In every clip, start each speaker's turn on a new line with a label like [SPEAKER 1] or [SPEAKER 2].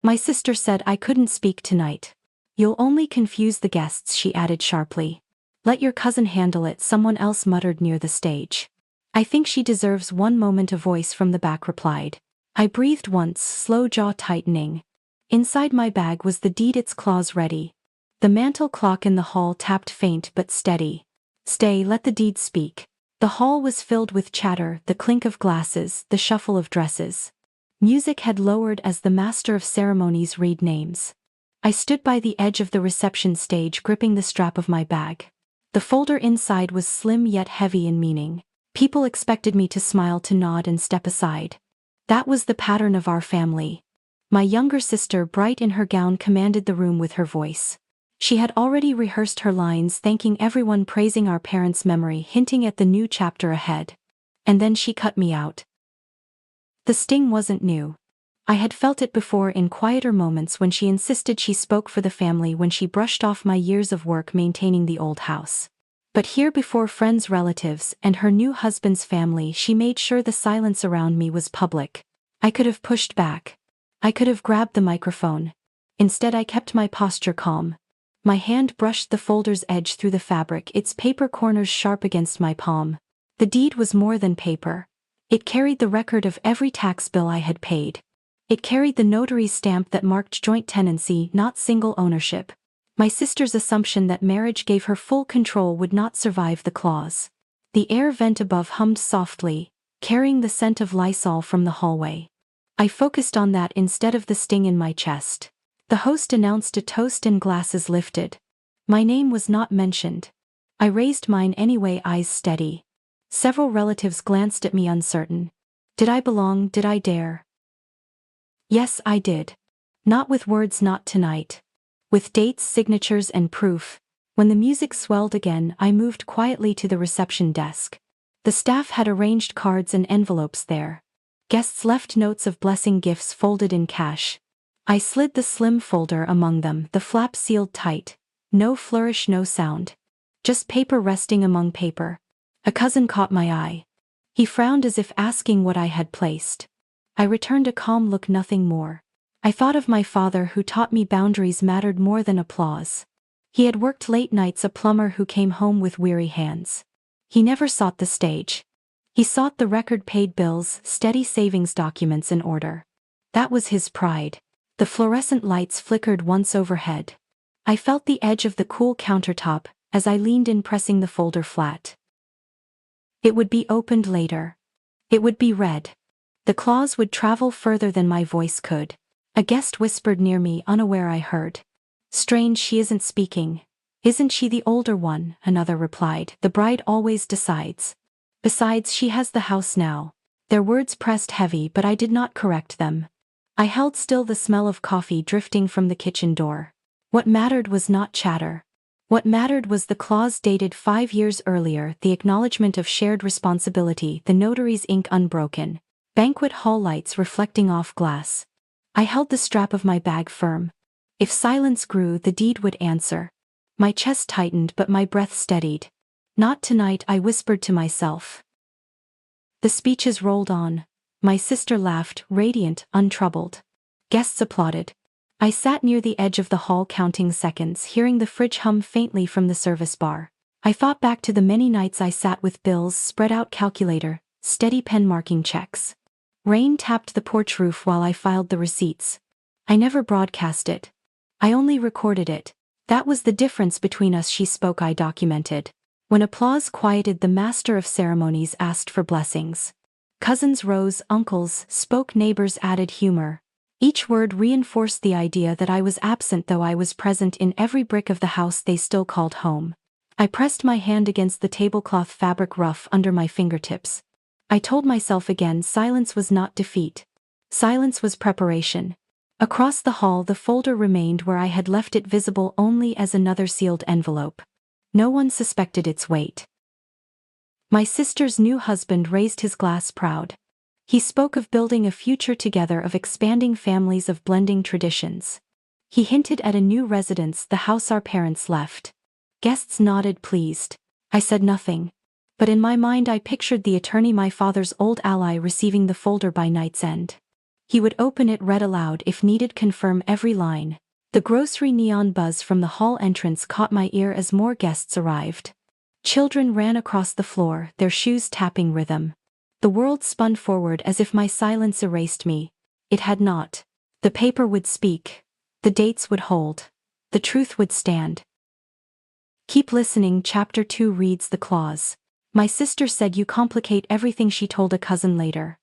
[SPEAKER 1] My sister said I couldn't speak tonight. You'll only confuse the guests, she added sharply. Let your cousin handle it, someone else muttered near the stage. I think she deserves one moment, a voice from the back replied. I breathed once, slow jaw tightening. Inside my bag was the deed, its claws ready. The mantel clock in the hall tapped faint but steady. Stay, let the deed speak. The hall was filled with chatter, the clink of glasses, the shuffle of dresses. Music had lowered as the master of ceremonies read names. I stood by the edge of the reception stage, gripping the strap of my bag. The folder inside was slim yet heavy in meaning. People expected me to smile, to nod and step aside. That was the pattern of our family. My younger sister, bright in her gown, commanded the room with her voice. She had already rehearsed her lines, thanking everyone, praising our parents' memory, hinting at the new chapter ahead. And then she cut me out. The sting wasn't new. I had felt it before in quieter moments, when she insisted she spoke for the family, when she brushed off my years of work maintaining the old house. But here, before friends, relatives, and her new husband's family, she made sure the silence around me was public. I could have pushed back. I could have grabbed the microphone. Instead, I kept my posture calm. My hand brushed the folder's edge through the fabric, its paper corners sharp against my palm. The deed was more than paper. It carried the record of every tax bill I had paid. It carried the notary's stamp that marked joint tenancy, not single ownership. My sister's assumption that marriage gave her full control would not survive the clause. The air vent above hummed softly, carrying the scent of Lysol from the hallway. I focused on that instead of the sting in my chest. The host announced a toast and glasses lifted. My name was not mentioned. I raised mine anyway, eyes steady. Several relatives glanced at me, uncertain. Did I belong? Did I dare? Yes, I did. Not with words, not tonight. With dates, signatures, and proof. When the music swelled again, I moved quietly to the reception desk. The staff had arranged cards and envelopes there. Guests left notes of blessing, gifts folded in cash. I slid the slim folder among them, the flap sealed tight. No flourish, no sound. Just paper resting among paper. A cousin caught my eye. He frowned as if asking what I had placed. I returned a calm look, nothing more. I thought of my father, who taught me boundaries mattered more than applause. He had worked late nights, a plumber who came home with weary hands. He never sought the stage. He sought the record, paid bills, steady savings, documents in order. That was his pride. The fluorescent lights flickered once overhead. I felt the edge of the cool countertop as I leaned in, pressing the folder flat. It would be opened later. It would be read. The clause would travel further than my voice could. A guest whispered near me, unaware I heard. Strange, she isn't speaking. Isn't she the older one? Another replied. The bride always decides. Besides, she has the house now. Their words pressed heavy, but I did not correct them. I held still, the smell of coffee drifting from the kitchen door. What mattered was not chatter. What mattered was the clause dated 5 years earlier, the acknowledgement of shared responsibility, the notary's ink unbroken. Banquet hall lights reflecting off glass. I held the strap of my bag firm. If silence grew, the deed would answer. My chest tightened, but my breath steadied. Not tonight, I whispered to myself. The speeches rolled on. My sister laughed, radiant, untroubled. Guests applauded. I sat near the edge of the hall, counting seconds, hearing the fridge hum faintly from the service bar. I thought back to the many nights I sat with bills spread out, calculator, steady pen marking checks. Rain tapped the porch roof while I filed the receipts. I never broadcast it. I only recorded it. That was the difference between us, she spoke, I documented. When applause quieted, the master of ceremonies asked for blessings. Cousins rose, uncles spoke, neighbors added humor. Each word reinforced the idea that I was absent, though I was present in every brick of the house they still called home. I pressed my hand against the tablecloth, fabric rough under my fingertips. I told myself again, silence was not defeat. Silence was preparation. Across the hall, the folder remained where I had left it, visible only as another sealed envelope. No one suspected its weight. My sister's new husband raised his glass, proud. He spoke of building a future together, of expanding families, of blending traditions. He hinted at a new residence, the house our parents left. Guests nodded, pleased. I said nothing. But in my mind I pictured the attorney, my father's old ally, receiving the folder by night's end. He would open it, read aloud if needed, confirm every line. The grocery neon buzz from the hall entrance caught my ear as more guests arrived. Children ran across the floor, their shoes tapping rhythm. The world spun forward as if my silence erased me. It had not. The paper would speak. The dates would hold. The truth would stand. Keep listening. Chapter 2 reads the clause. My sister said you complicate everything, she told a cousin later.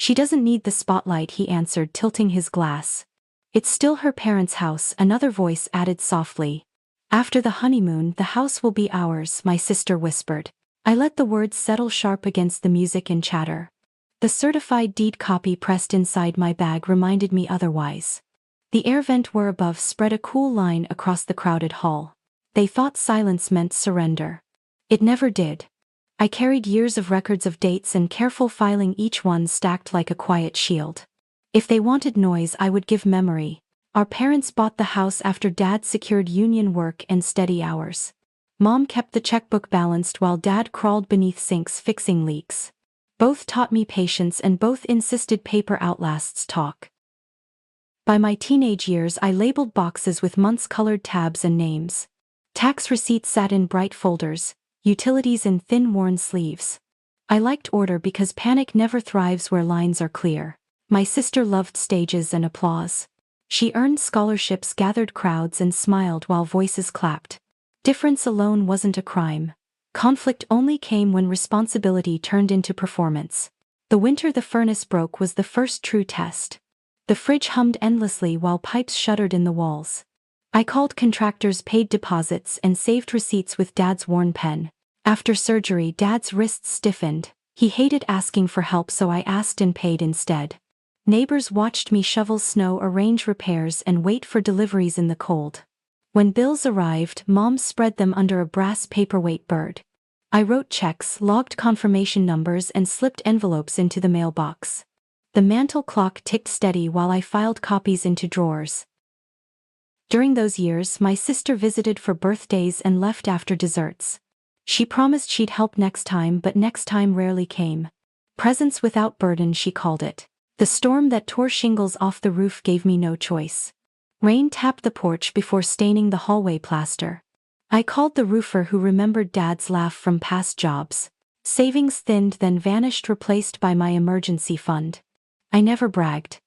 [SPEAKER 1] She doesn't need the spotlight, he answered, tilting his glass. It's still her parents' house, another voice added softly. After the honeymoon, the house will be ours, my sister whispered. I let the words settle sharp against the music and chatter. The certified deed copy pressed inside my bag reminded me otherwise. The air vent were above spread a cool line across the crowded hall. They thought silence meant surrender. It never did. I carried years of records of dates and careful filing, each one stacked like a quiet shield. If they wanted noise, I would give memory. Our parents bought the house after Dad secured union work and steady hours. Mom kept the checkbook balanced while Dad crawled beneath sinks fixing leaks. Both taught me patience and both insisted paper outlasts talk. By my teenage years, I labeled boxes with months-colored tabs and names. Tax receipts sat in bright folders, utilities in thin worn sleeves. I liked order because panic never thrives where lines are clear. My sister loved stages and applause. She earned scholarships, gathered crowds, and smiled while voices clapped. Difference alone wasn't a crime. Conflict only came when responsibility turned into performance. The winter the furnace broke was the first true test. The fridge hummed endlessly while pipes shuddered in the walls. I called contractors, paid deposits, and saved receipts with Dad's worn pen. After surgery, Dad's wrists stiffened. He hated asking for help, so I asked and paid instead. Neighbors watched me shovel snow, arrange repairs, and wait for deliveries in the cold. When bills arrived, Mom spread them under a brass paperweight bird. I wrote checks, logged confirmation numbers, and slipped envelopes into the mailbox. The mantel clock ticked steady while I filed copies into drawers. During those years, my sister visited for birthdays and left after desserts. She promised she'd help next time, but next time rarely came. Presence without burden, she called it. The storm that tore shingles off the roof gave me no choice. Rain tapped the porch before staining the hallway plaster. I called the roofer, who remembered Dad's laugh from past jobs. Savings thinned, then vanished, replaced by my emergency fund. I never bragged.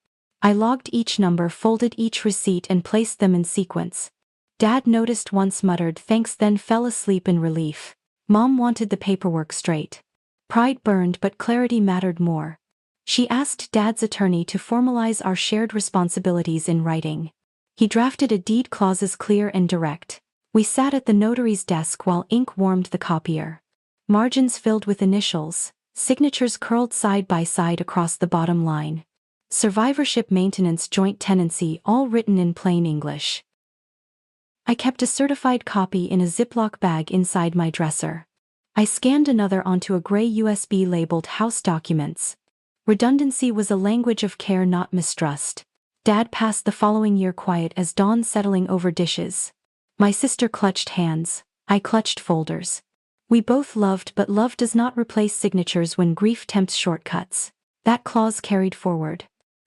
[SPEAKER 1] I logged each number, folded each receipt, and placed them in sequence. Dad noticed once, muttered thanks, then fell asleep in relief. Mom wanted the paperwork straight. Pride burned, but clarity mattered more. She asked Dad's attorney to formalize our shared responsibilities in writing. He drafted a deed, clauses clear and direct. We sat at the notary's desk while ink warmed the copier. Margins filled with initials, signatures curled side by side across the bottom line. Survivorship, maintenance, joint tenancy, all written in plain English. I kept a certified copy in a Ziploc bag inside my dresser. I scanned another onto a gray USB labeled House Documents. Redundancy was a language of care, not mistrust. Dad passed the following year quiet as dawn settling over dishes. My sister clutched hands. I clutched folders. We both loved, but love does not replace signatures when grief tempts shortcuts. That clause carried forward.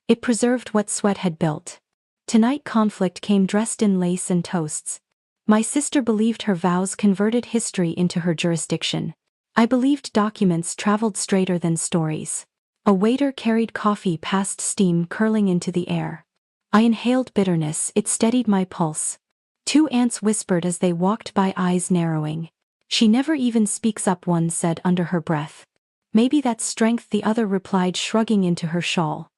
[SPEAKER 1] It preserved what sweat had built. Tonight conflict came dressed in lace and toasts. My sister believed her vows converted history into her jurisdiction. I believed documents traveled straighter than stories. A waiter carried coffee past, steam curling into the air. I inhaled bitterness, it steadied my pulse. Two aunts whispered as they walked by, eyes narrowing. She never even speaks up, one said under her breath. Maybe that's strength, the other replied, shrugging into her shawl.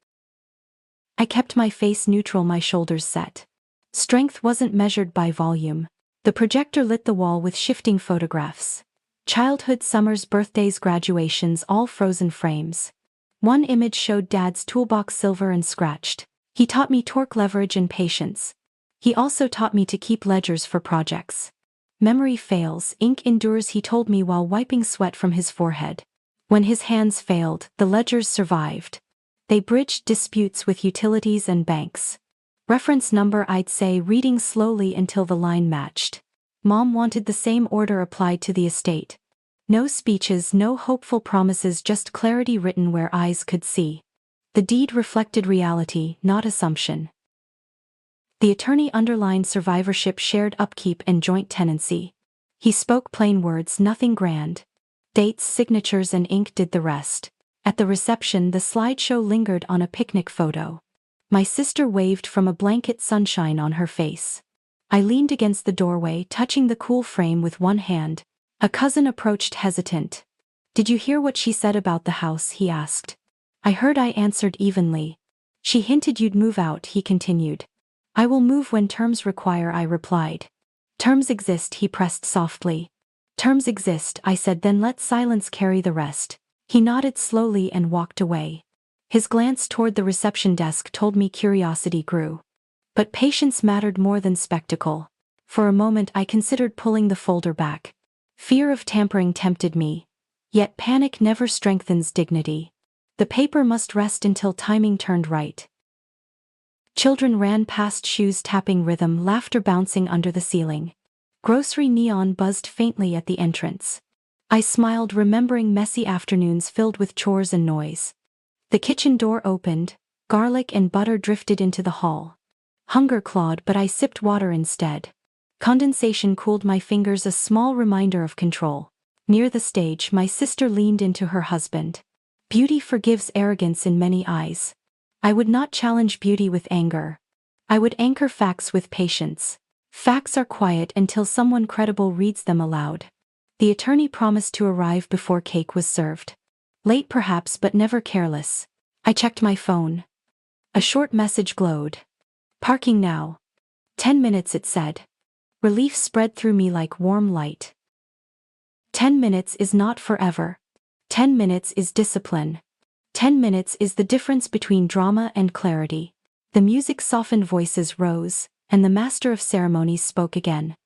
[SPEAKER 1] I kept my face neutral, my shoulders set. Strength wasn't measured by volume. The projector lit the wall with shifting photographs. Childhood, summers, birthdays, graduations, all frozen frames. One image showed Dad's toolbox, silver and scratched. He taught me torque, leverage, and patience. He also taught me to keep ledgers for projects. Memory fails, ink endures, he told me while wiping sweat from his forehead. When his hands failed, the ledgers survived. They bridged disputes with utilities and banks. Reference number, I'd say, reading slowly until the line matched. Mom wanted the same order applied to the estate. No speeches, no hopeful promises, just clarity written where eyes could see. The deed reflected reality, not assumption. The attorney underlined survivorship, shared upkeep, and joint tenancy. He spoke plain words, nothing grand. Dates, signatures, and ink did the rest. At the reception, the slideshow lingered on a picnic photo. My sister waved from a blanket, sunshine on her face. I leaned against the doorway, touching the cool frame with one hand. A cousin approached, hesitant. "Did you hear what she said about the house?" he asked. "I heard," I answered evenly. "She hinted you'd move out," he continued. "I will move when terms require," I replied. "Terms exist," he pressed softly. "Terms exist," I said, "then let silence carry the rest." He nodded slowly and walked away. His glance toward the reception desk told me curiosity grew. But patience mattered more than spectacle. For a moment I considered pulling the folder back. Fear of tampering tempted me. Yet panic never strengthens dignity. The paper must rest until timing turned right. Children ran past, shoes tapping rhythm, laughter bouncing under the ceiling. Grocery neon buzzed faintly at the entrance. I smiled, remembering messy afternoons filled with chores and noise. The kitchen door opened, garlic and butter drifted into the hall. Hunger clawed, but I sipped water instead. Condensation cooled my fingers, a small reminder of control. Near the stage, my sister leaned into her husband. "Beauty forgives arrogance in many eyes." I would not challenge beauty with anger. I would anchor facts with patience. Facts are quiet until someone credible reads them aloud. The attorney promised to arrive before cake was served. Late perhaps, but never careless. I checked my phone. A short message glowed. "Parking now." 10 minutes, it said. Relief spread through me like warm light. 10 minutes is not forever. 10 minutes is discipline. 10 minutes is the difference between drama and clarity. The music softened, voices rose, and the master of ceremonies spoke again.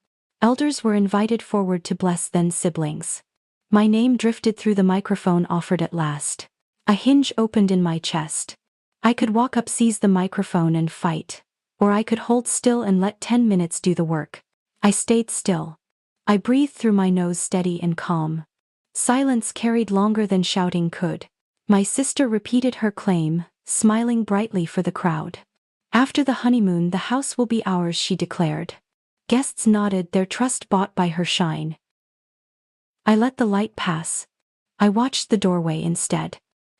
[SPEAKER 1] Elders were invited forward to bless, then siblings. My name drifted through the microphone, offered at last. A hinge opened in my chest. I could walk up, seize the microphone and fight. Or I could hold still and let 10 minutes do the work. I stayed still. I breathed through my nose, steady and calm. Silence carried longer than shouting could. My sister repeated her claim, smiling brightly for the crowd. "After the honeymoon, the house will be ours," she declared. Guests nodded, their trust bought by her shine. I let the light pass. I watched the doorway instead.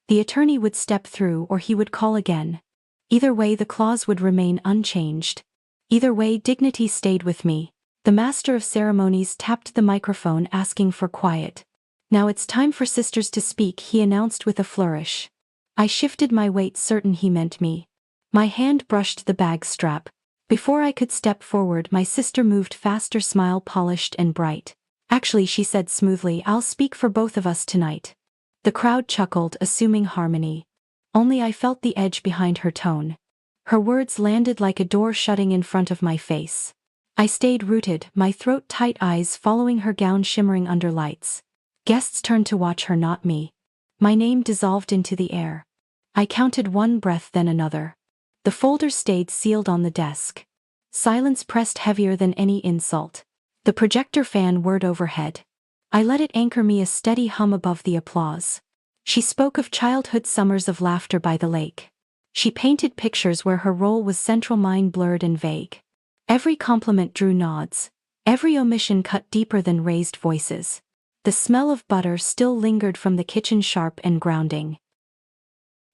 [SPEAKER 1] The attorney would step through, or he would call again. Either way, the clause would remain unchanged. Either way, dignity stayed with me. The master of ceremonies tapped the microphone, asking for quiet. "Now it's time for sisters to speak," he announced with a flourish. I shifted my weight, certain he meant me. My hand brushed the bag strap. Before I could step forward, my sister moved faster, smile polished and bright. "Actually," she said smoothly, "I'll speak for both of us tonight." The crowd chuckled, assuming harmony. Only I felt the edge behind her tone. Her words landed like a door shutting in front of my face. I stayed rooted, my throat tight, eyes following her gown shimmering under lights. Guests turned to watch her, not me. My name dissolved into the air. I counted one breath, then another. The folder stayed sealed on the desk. Silence pressed heavier than any insult. The projector fan whirred overhead. I let it anchor me, a steady hum above the applause. She spoke of childhood summers of laughter by the lake. She painted pictures where her role was central, mine blurred and vague. Every compliment drew nods. Every omission cut deeper than raised voices. The smell of butter still lingered from the kitchen, sharp and grounding.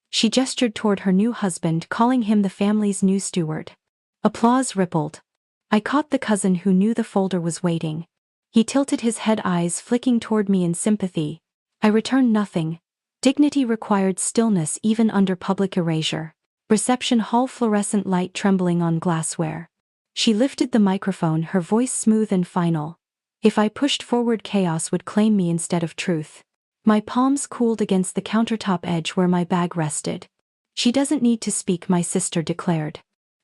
[SPEAKER 1] She gestured toward her new husband, calling him the family's new steward. Applause rippled. I caught the cousin who knew the folder was waiting. He tilted his head, eyes flicking toward me in sympathy. I returned nothing. Dignity required stillness even under public erasure. Reception hall, fluorescent light trembling on glassware. She lifted the microphone, her voice smooth and final. If I pushed forward, chaos would claim me instead of truth. My palms cooled against the countertop edge where my bag rested. "She doesn't need to speak," my sister declared.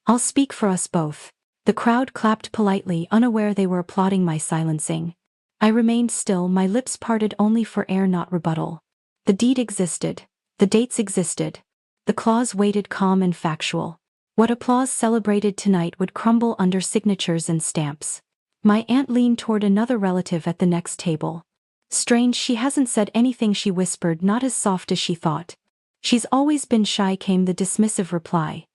[SPEAKER 1] "I'll speak for us both." The crowd clapped politely, unaware they were applauding my silencing. I remained still, my lips parted only for air, not rebuttal. The deed existed. The dates existed. The clause waited, calm and factual. What applause celebrated tonight would crumble under signatures and stamps. My aunt leaned toward another relative at the next table. "Strange, she hasn't said anything," she whispered, not as soft as she thought. "She's always been shy," came the dismissive reply.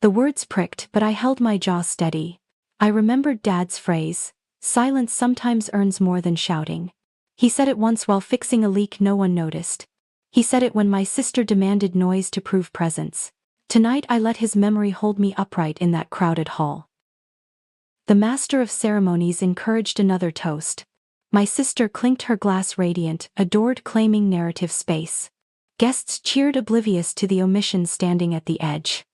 [SPEAKER 1] The words pricked, but I held my jaw steady. I remembered Dad's phrase, "Silence sometimes earns more than shouting." He said it once while fixing a leak no one noticed. He said it when my sister demanded noise to prove presence. Tonight I let his memory hold me upright in that crowded hall. The master of ceremonies encouraged another toast. My sister clinked her glass, radiant, adored, claiming narrative space. Guests cheered, oblivious to the omission standing at the edge.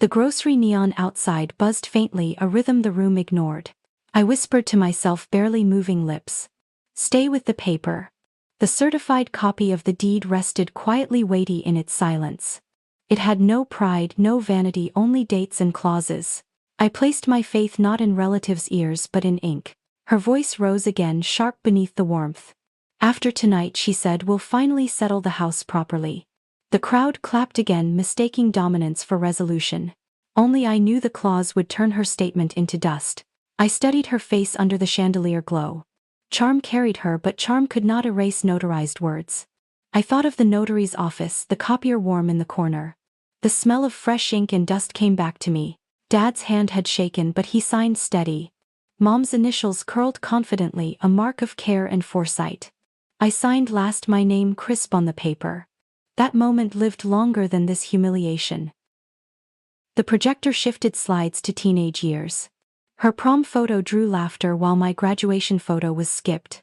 [SPEAKER 1] The grocery neon outside buzzed faintly, a rhythm the room ignored. I whispered to myself, barely moving lips, "Stay with the paper." The certified copy of the deed rested quietly, weighty in its silence. It had no pride, no vanity, only dates and clauses. I placed my faith not in relatives' ears but in ink. Her voice rose again, sharp beneath the warmth. "After tonight," she said, "we'll finally settle the house properly." The crowd clapped again, mistaking dominance for resolution. Only I knew the clause would turn her statement into dust. I studied her face under the chandelier glow. Charm carried her, but charm could not erase notarized words. I thought of the notary's office, the copier warm in the corner. The smell of fresh ink and dust came back to me. Dad's hand had shaken, but he signed steady. Mom's initials curled confidently, a mark of care and foresight. I signed last, my name crisp on the paper. That moment lived longer than this humiliation. The projector shifted slides to teenage years. Her prom photo drew laughter while my graduation photo was skipped.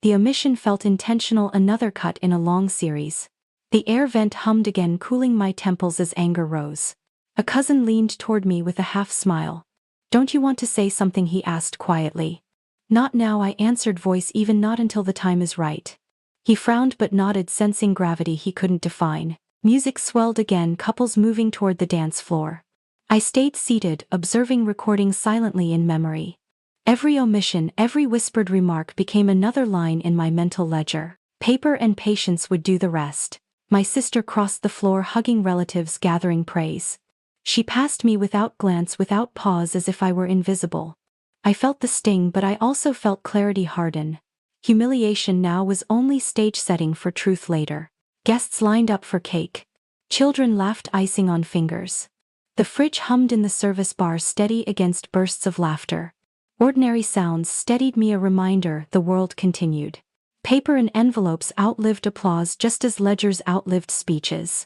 [SPEAKER 1] The omission felt intentional, another cut in a long series. The air vent hummed again, cooling my temples as anger rose. A cousin leaned toward me with a half smile. "Don't you want to say something?" he asked quietly. "Not now," I answered, voice even, "not until the time is right." He frowned but nodded, sensing gravity he couldn't define. Music swelled again, couples moving toward the dance floor. I stayed seated, observing, recording silently in memory. Every omission, every whispered remark became another line in my mental ledger. Paper and patience would do the rest. My sister crossed the floor, hugging relatives, gathering praise. She passed me without glance, without pause, as if I were invisible. I felt the sting, but I also felt clarity harden. Humiliation now was only stage setting for truth later. Guests lined up for cake. Children laughed, icing on fingers. The fridge hummed in the service bar, steady against bursts of laughter. Ordinary sounds steadied me, a reminder the world continued. Paper and envelopes outlived applause, just as ledgers outlived speeches.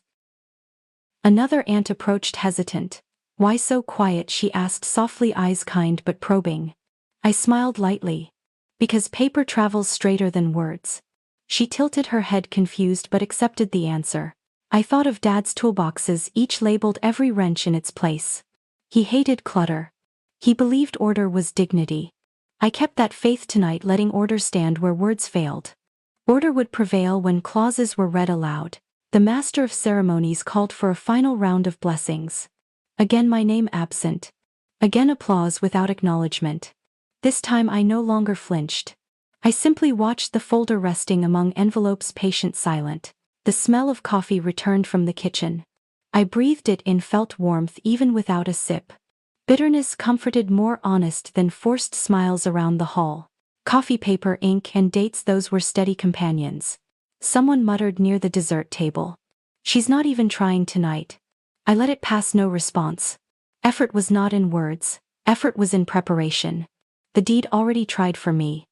[SPEAKER 1] Another aunt approached, hesitant. "Why so quiet?" she asked softly, eyes kind but probing. I smiled lightly. "Because paper travels straighter than words." She tilted her head, confused, but accepted the answer. I thought of Dad's toolboxes, each labeled, every wrench in its place. He hated clutter. He believed order was dignity. I kept that faith tonight, letting order stand where words failed. Order would prevail when clauses were read aloud. The master of ceremonies called for a final round of blessings. Again my name absent. Again applause without acknowledgement. This time I no longer flinched. I simply watched the folder resting among envelopes, patient, silent. The smell of coffee returned from the kitchen. I breathed it in, felt warmth even without a sip. Bitterness comforted, more honest than forced smiles around the hall. Coffee, paper, ink, and dates, those were steady companions. Someone muttered near the dessert table. "She's not even trying tonight." I let it pass, no response. Effort was not in words. Effort was in preparation. The deed already tried for me.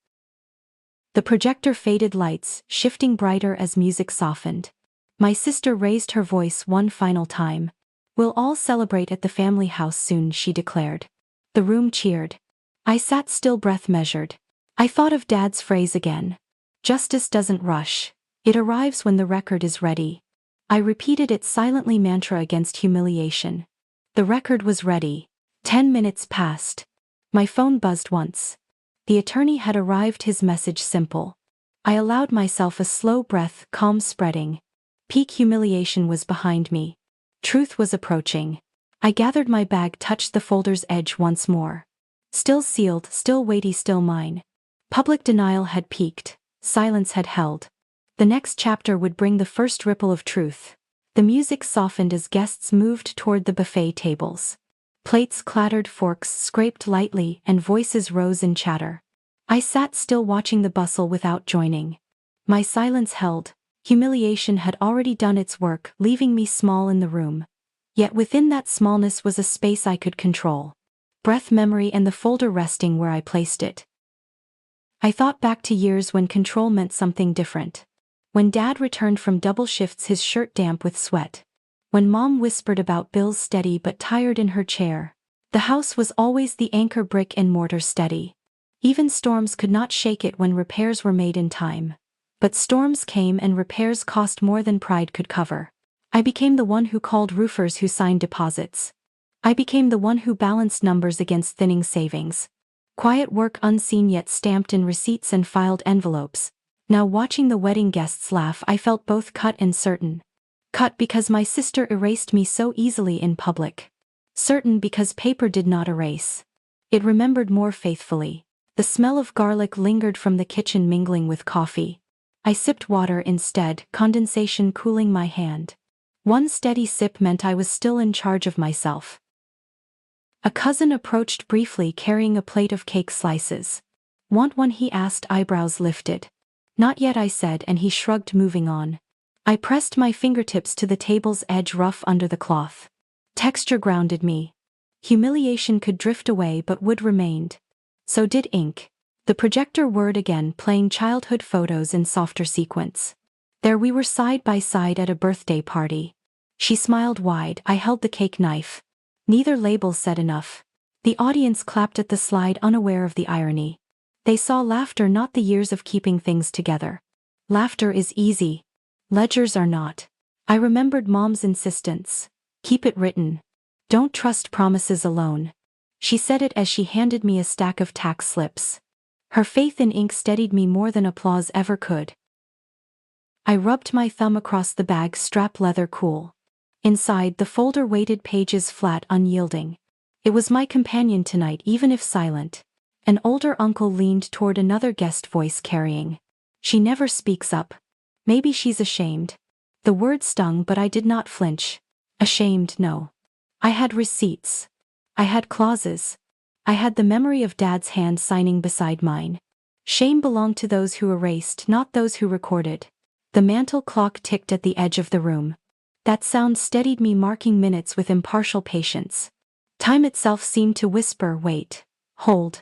[SPEAKER 1] The projector faded, lights shifting brighter as music softened. My sister raised her voice one final time. "We'll all celebrate at the family house soon," she declared. The room cheered. I sat still, breath measured. I thought of Dad's phrase again. "Justice doesn't rush. It arrives when the record is ready." I repeated it silently, mantra against humiliation. The record was ready. 10 minutes passed. My phone buzzed once. The attorney had arrived, his message simple. I allowed myself a slow breath, calm spreading. Peak humiliation was behind me. Truth was approaching. I gathered my bag, touched the folder's edge once more. Still sealed, still weighty, still mine. Public denial had peaked. Silence had held. The next chapter would bring the first ripple of truth. The music softened as guests moved toward the buffet tables. Plates clattered, forks scraped lightly, and voices rose in chatter. I sat still, watching the bustle without joining. My silence held. Humiliation had already done its work, leaving me small in the room. Yet within that smallness was a space I could control. Breath, memory, and the folder resting where I placed it. I thought back to years when control meant something different. When Dad returned from double shifts, his shirt damp with sweat. When Mom whispered about bills, steady but tired in her chair. The house was always the anchor, brick and mortar steady. Even storms could not shake it when repairs were made in time. But storms came and repairs cost more than pride could cover. I became the one who called roofers, who signed deposits. I became the one who balanced numbers against thinning savings. Quiet work, unseen yet stamped in receipts and filed envelopes. Now watching the wedding guests laugh, I felt both cut and certain. Cut because my sister erased me so easily in public. Certain because paper did not erase. It remembered more faithfully. The smell of garlic lingered from the kitchen, mingling with coffee. I sipped water instead, condensation cooling my hand. One steady sip meant I was still in charge of myself. A cousin approached briefly, carrying a plate of cake slices. "Want one?" he asked, eyebrows lifted. "Not yet," I said, and he shrugged, moving on. I pressed my fingertips to the table's edge, rough under the cloth. Texture grounded me. Humiliation could drift away, but wood remained. So did ink. The projector whirred again, playing childhood photos in softer sequence. There we were, side by side at a birthday party. She smiled wide, I held the cake knife. Neither label said enough. The audience clapped at the slide, unaware of the irony. They saw laughter, not the years of keeping things together. Laughter is easy. Ledgers are not. I remembered Mom's insistence. Keep it written. Don't trust promises alone. She said it as she handed me a stack of tax slips. Her faith in ink steadied me more than applause ever could. I rubbed my thumb across the bag strap, leather cool. Inside, the folder weighted, pages flat, unyielding. It was my companion tonight, even if silent. An older uncle leaned toward another guest, voice carrying. "She never speaks up. Maybe she's ashamed." The word stung, but I did not flinch. Ashamed, no. I had receipts. I had clauses. I had the memory of Dad's hand signing beside mine. Shame belonged to those who erased, not those who recorded. The mantel clock ticked at the edge of the room. That sound steadied me, marking minutes with impartial patience. Time itself seemed to whisper, "Wait. Hold.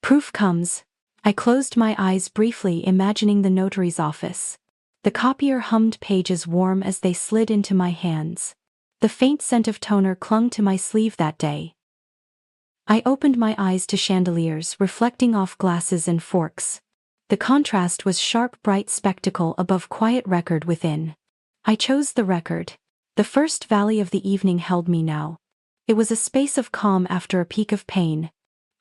[SPEAKER 1] Proof comes." I closed my eyes briefly, imagining the notary's office. The copier hummed, pages warm as they slid into my hands. The faint scent of toner clung to my sleeve that day. I opened my eyes to chandeliers reflecting off glasses and forks. The contrast was sharp, bright spectacle above, quiet record within. I chose the record. The first valley of the evening held me now. It was a space of calm after a peak of pain.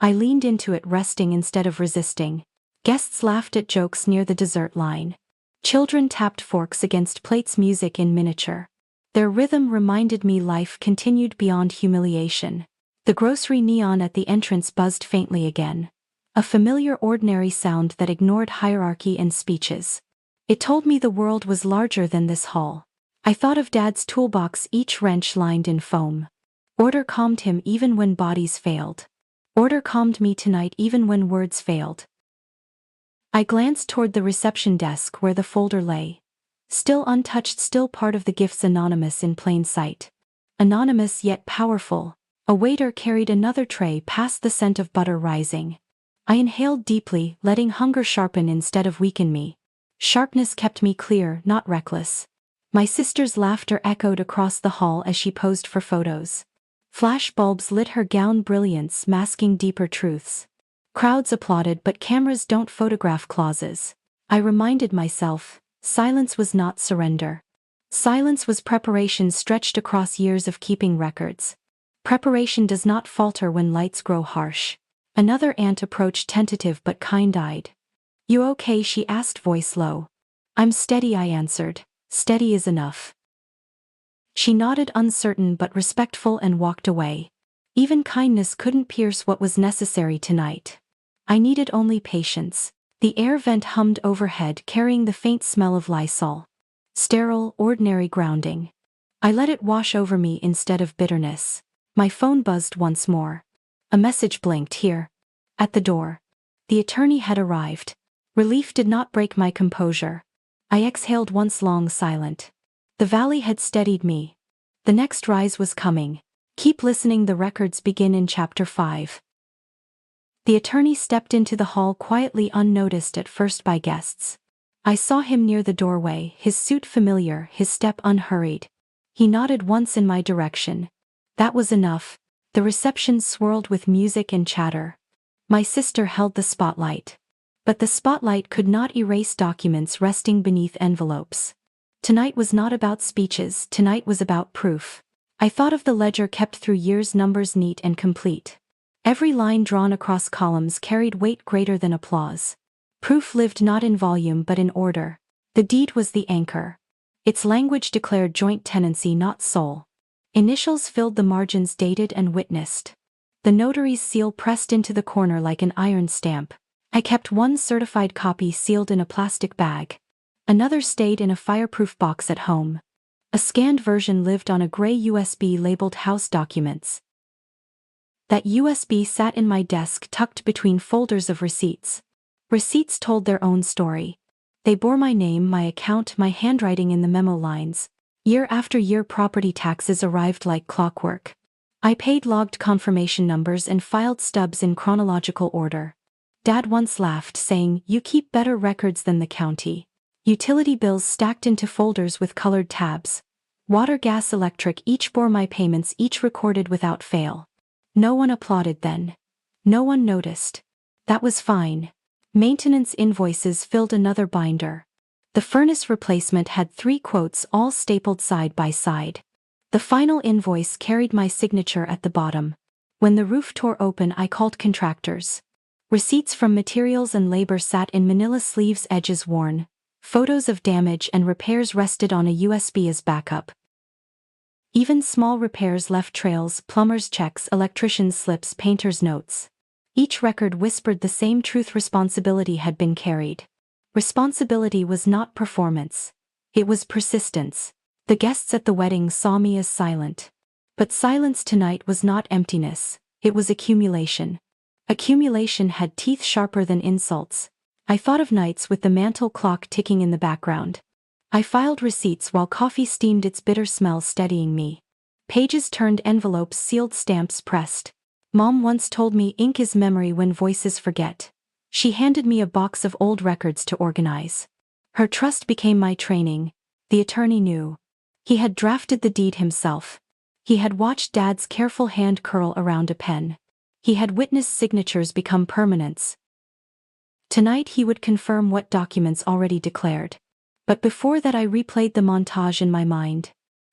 [SPEAKER 1] I leaned into it, resting instead of resisting. Guests laughed at jokes near the dessert line. Children tapped forks against plates, music in miniature. Their rhythm reminded me life continued beyond humiliation. The grocery neon at the entrance buzzed faintly again. A familiar, ordinary sound that ignored hierarchy and speeches. It told me the world was larger than this hall. I thought of Dad's toolbox, each wrench lined in foam. Order calmed him even when bodies failed. Order calmed me tonight even when words failed. I glanced toward the reception desk where the folder lay. Still untouched, still part of the gifts, anonymous in plain sight. Anonymous yet powerful. A waiter carried another tray, past the scent of butter rising. I inhaled deeply, letting hunger sharpen instead of weaken me. Sharpness kept me clear, not reckless. My sister's laughter echoed across the hall as she posed for photos. Flash bulbs lit her gown, brilliance masking deeper truths. Crowds applauded, but cameras don't photograph clauses. I reminded myself, silence was not surrender. Silence was preparation stretched across years of keeping records. Preparation does not falter when lights grow harsh. Another aunt approached, tentative but kind-eyed. "You okay?" she asked, voice low. "I'm steady," I answered. "Steady is enough." She nodded, uncertain but respectful, and walked away. Even kindness couldn't pierce what was necessary tonight. I needed only patience. The air vent hummed overhead, carrying the faint smell of Lysol. Sterile, ordinary grounding. I let it wash over me instead of bitterness. My phone buzzed once more. A message blinked, here. At the door. The attorney had arrived. Relief did not break my composure. I exhaled once long silent. The valley had steadied me. The next rise was coming. Keep listening, the records begin in chapter 5. The attorney stepped into the hall quietly, unnoticed at first by guests. I saw him near the doorway, his suit familiar, his step unhurried. He nodded once in my direction. That was enough. The reception swirled with music and chatter. My sister held the spotlight. But the spotlight could not erase documents resting beneath envelopes. Tonight was not about speeches, tonight was about proof. I thought of the ledger kept through years, numbers neat and complete. Every line drawn across columns carried weight greater than applause. Proof lived not in volume but in order. The deed was the anchor. Its language declared joint tenancy, not sole. Initials filled the margins, dated and witnessed. The notary's seal pressed into the corner like an iron stamp. I kept one certified copy sealed in a plastic bag. Another stayed in a fireproof box at home. A scanned version lived on a gray USB labeled House Documents. That USB sat in my desk, tucked between folders of receipts. Receipts told their own story. They bore my name, my account, my handwriting in the memo lines. Year after year, property taxes arrived like clockwork. I paid, logged confirmation numbers, and filed stubs in chronological order. Dad once laughed, saying, "You keep better records than the county." Utility bills stacked into folders with colored tabs. Water, gas, electric, each bore my payments, each recorded without fail. No one applauded then. No one noticed. That was fine. Maintenance invoices filled another binder. The furnace replacement had 3 quotes, all stapled side by side. The final invoice carried my signature at the bottom. When the roof tore open, I called contractors. Receipts from materials and labor sat in manila sleeves, edges worn. Photos of damage and repairs rested on a USB as backup. Even small repairs left trails: plumber's checks, electrician's slips, painter's notes. Each record whispered the same truth: responsibility had been carried. Responsibility was not performance. It was persistence. The guests at the wedding saw me as silent. But silence tonight was not emptiness, it was accumulation. Accumulation had teeth sharper than insults. I thought of nights with the mantel clock ticking in the background. I filed receipts while coffee steamed, its bitter smell steadying me. Pages turned, envelopes sealed, stamps pressed. Mom once told me ink is memory when voices forget. She handed me a box of old records to organize. Her trust became my training. The attorney knew. He had drafted the deed himself. He had watched Dad's careful hand curl around a pen. He had witnessed signatures become permanents. Tonight he would confirm what documents already declared. But before that, I replayed the montage in my mind.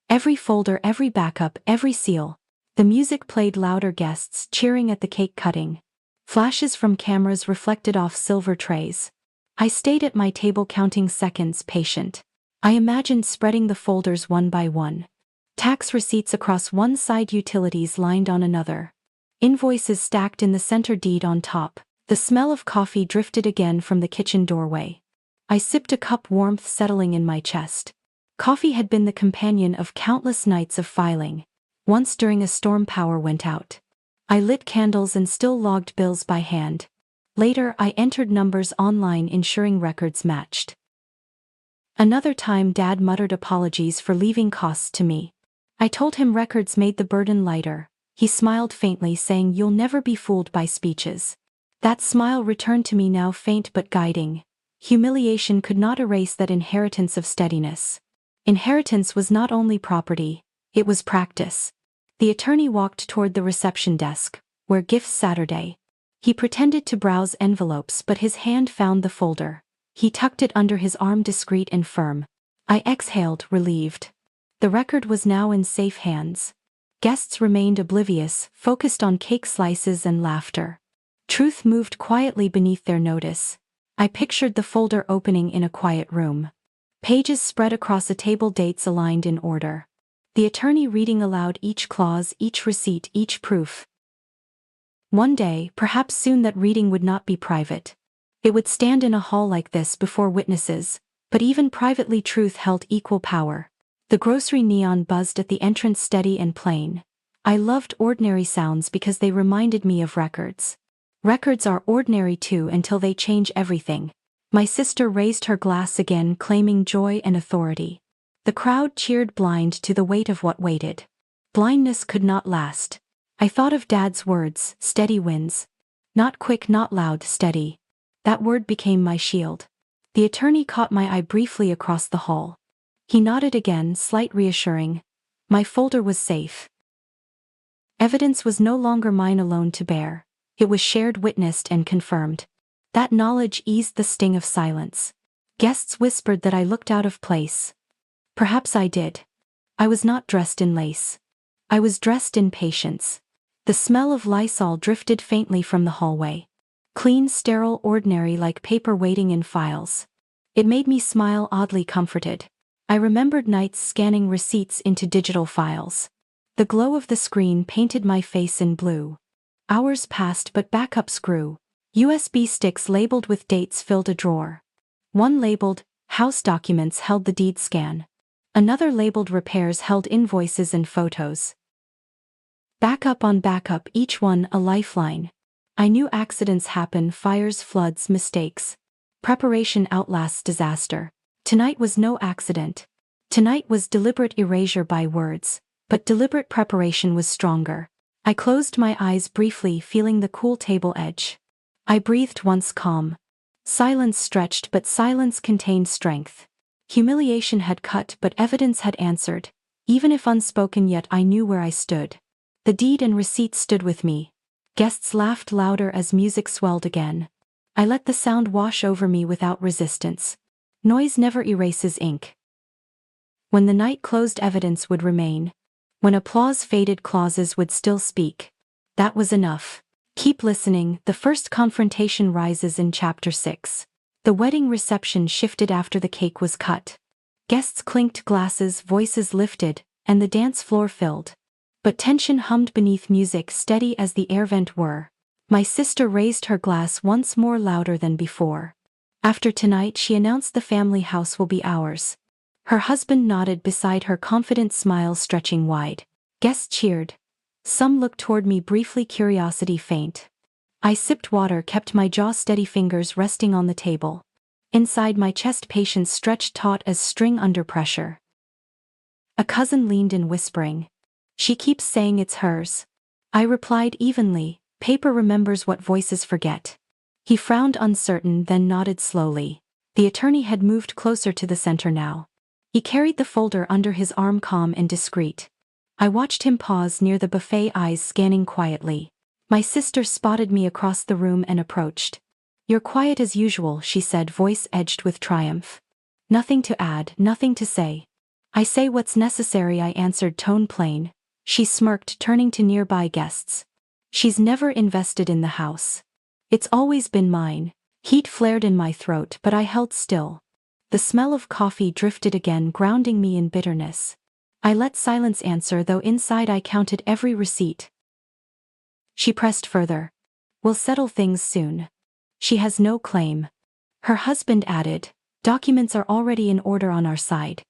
[SPEAKER 1] Every folder, every backup, every seal. The music played louder, guests cheering at the cake cutting. Flashes from cameras reflected off silver trays. I stayed at my table counting seconds, patient. I imagined spreading the folders one by one. Tax receipts across one side, utilities lined on another. Invoices stacked in the center, deed on top. The smell of coffee drifted again from the kitchen doorway. I sipped a cup, warmth settling in my chest. Coffee had been the companion of countless nights of filing. Once during a storm, power went out. I lit candles and still logged bills by hand. Later, I entered numbers online, ensuring records matched. Another time, Dad muttered apologies for leaving costs to me. I told him records made the burden lighter. He smiled faintly, saying, "You'll never be fooled by speeches." That smile returned to me now, faint but guiding. Humiliation could not erase that inheritance of steadiness. Inheritance was not only property, it was practice. The attorney walked toward the reception desk, where gifts Saturday. He pretended to browse envelopes, but his hand found the folder. He tucked it under his arm, discreet and firm. I exhaled, relieved. The record was now in safe hands. Guests remained oblivious, focused on cake slices and laughter. Truth moved quietly beneath their notice. I pictured the folder opening in a quiet room. Pages spread across a table, dates aligned in order. The attorney reading aloud each clause, each receipt, each proof. One day, perhaps soon, that reading would not be private. It would stand in a hall like this before witnesses, but even privately truth held equal power. The grocery neon buzzed at the entrance, steady and plain. I loved ordinary sounds because they reminded me of records. Records are ordinary too until they change everything. My sister raised her glass again, claiming joy and authority. The crowd cheered, blind to the weight of what waited. Blindness could not last. I thought of Dad's words, steady wins. Not quick, not loud, steady. That word became my shield. The attorney caught my eye briefly across the hall. He nodded again, slight reassuring. My folder was safe. Evidence was no longer mine alone to bear. It was shared, witnessed, and confirmed. That knowledge eased the sting of silence. Guests whispered that I looked out of place. Perhaps I did. I was not dressed in lace. I was dressed in patience. The smell of Lysol drifted faintly from the hallway. Clean, sterile, ordinary, like paper waiting in files. It made me smile, oddly comforted. I remembered nights scanning receipts into digital files. The glow of the screen painted my face in blue. Hours passed, but backups grew. USB sticks labeled with dates filled a drawer. One labeled house documents held the deed scan. Another labeled repairs held invoices and photos. Backup on backup, each one a lifeline. I knew accidents happen, fires, floods, mistakes. Preparation outlasts disaster. Tonight was no accident. Tonight was deliberate erasure by words, but deliberate preparation was stronger. I closed my eyes briefly, feeling the cool table edge. I breathed once, calm. Silence stretched, but silence contained strength. Humiliation had cut, but evidence had answered. Even if unspoken, yet I knew where I stood. The deed and receipt stood with me. Guests laughed louder as music swelled again. I let the sound wash over me without resistance. Noise never erases ink. When the night closed, evidence would remain. When applause faded, clauses would still speak. That was enough. Keep listening. The first confrontation rises in Chapter 6. The wedding reception shifted after the cake was cut. Guests clinked glasses, voices lifted, and the dance floor filled. But tension hummed beneath music, steady as the air vent were. My sister raised her glass once more, louder than before. After tonight, she announced, the family house will be ours. Her husband nodded beside her, confident smile stretching wide. Guests cheered. Some looked toward me briefly, curiosity faint. I sipped water, kept my jaw steady, fingers resting on the table. Inside my chest, patience stretched, taut as string under pressure. A cousin leaned in, whispering, "She keeps saying it's hers." I replied evenly, "Paper remembers what voices forget." He frowned, uncertain, then nodded slowly. The attorney had moved closer to the center now. He carried the folder under his arm, calm and discreet. I watched him pause near the buffet, eyes scanning quietly. My sister spotted me across the room and approached. "You're quiet as usual," she said, voice edged with triumph. "Nothing to add, nothing to say." "I say what's necessary," I answered, tone plain. She smirked, turning to nearby guests. "She's never invested in the house. It's always been mine." Heat flared in my throat, but I held still. The smell of coffee drifted again, grounding me in bitterness. I let silence answer, though inside I counted every receipt. She pressed further. "We'll settle things soon. She has no claim." Her husband added, "Documents are already in order on our side."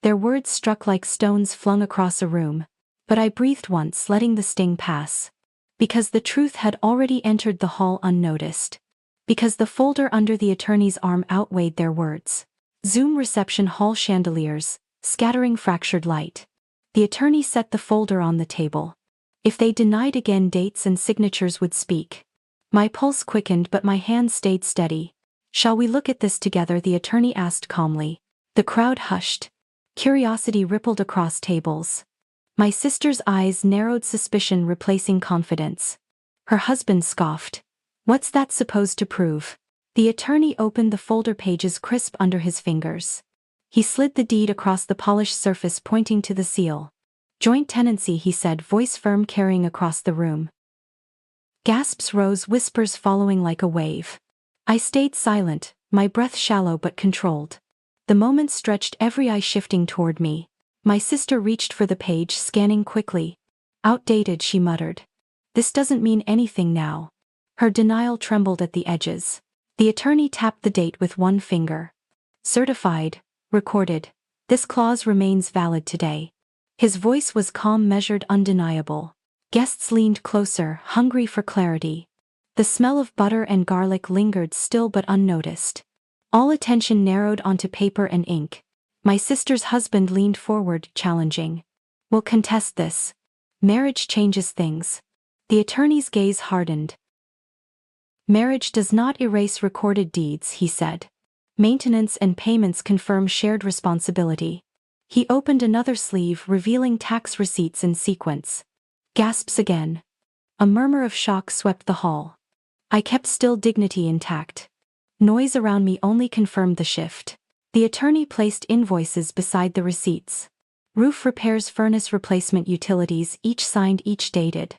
[SPEAKER 1] Their words struck like stones flung across a room. But I breathed once, letting the sting pass. Because the truth had already entered the hall unnoticed. Because the folder under the attorney's arm outweighed their words. Zoom reception hall chandeliers, scattering fractured light. The attorney set the folder on the table. If they denied again, dates and signatures would speak. My pulse quickened, but my hand stayed steady. "Shall we look at this together?" the attorney asked calmly. The crowd hushed. Curiosity rippled across tables. My sister's eyes narrowed, suspicion replacing confidence. Her husband scoffed. "What's that supposed to prove?" The attorney opened the folder, pages crisp under his fingers. He slid the deed across the polished surface, pointing to the seal. "Joint tenancy," he said, voice firm, carrying across the room. Gasps rose, whispers following like a wave. I stayed silent, my breath shallow but controlled. The moment stretched, every eye shifting toward me. My sister reached for the page, scanning quickly. "Outdated," she muttered. "This doesn't mean anything now." Her denial trembled at the edges. The attorney tapped the date with one finger. "Certified, recorded. This clause remains valid today." His voice was calm, measured, undeniable. Guests leaned closer, hungry for clarity. The smell of butter and garlic lingered, still but unnoticed. All attention narrowed onto paper and ink. My sister's husband leaned forward, challenging. We'll contest this. Marriage changes things. The attorney's gaze hardened. Marriage does not erase recorded deeds, he said. Maintenance and payments confirm shared responsibility. He opened another sleeve, revealing tax receipts in sequence. Gasps again. A murmur of shock swept the hall. I kept still, dignity intact. Noise around me only confirmed the shift. The attorney placed invoices beside the receipts. Roof repairs, furnace replacement, utilities, each signed, each dated.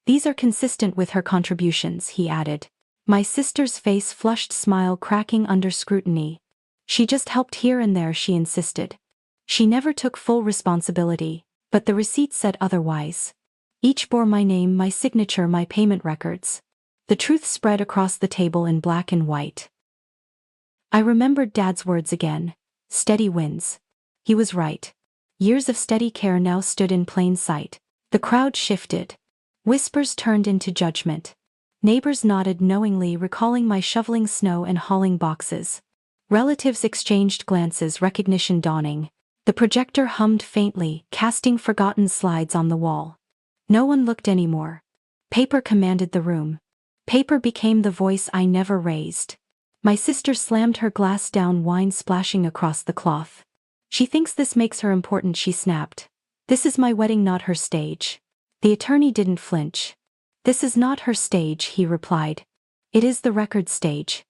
[SPEAKER 1] These are consistent with her contributions, he added. My sister's face flushed, smile cracking under scrutiny. She just helped here and there, she insisted. She never took full responsibility, but the receipt said otherwise. Each bore my name, my signature, my payment records. The truth spread across the table in black and white. I remembered Dad's words again. Steady wins. He was right. Years of steady care now stood in plain sight. The crowd shifted. Whispers turned into judgment. Neighbors nodded knowingly, recalling my shoveling snow and hauling boxes. Relatives exchanged glances, recognition dawning. The projector hummed faintly, casting forgotten slides on the wall. No one looked anymore. Paper commanded the room. Paper became the voice I never raised. My sister slammed her glass down, wine splashing across the cloth. She thinks this makes her important, she snapped. This is my wedding, not her stage. The attorney didn't flinch. This is not her stage, he replied. It is the record stage.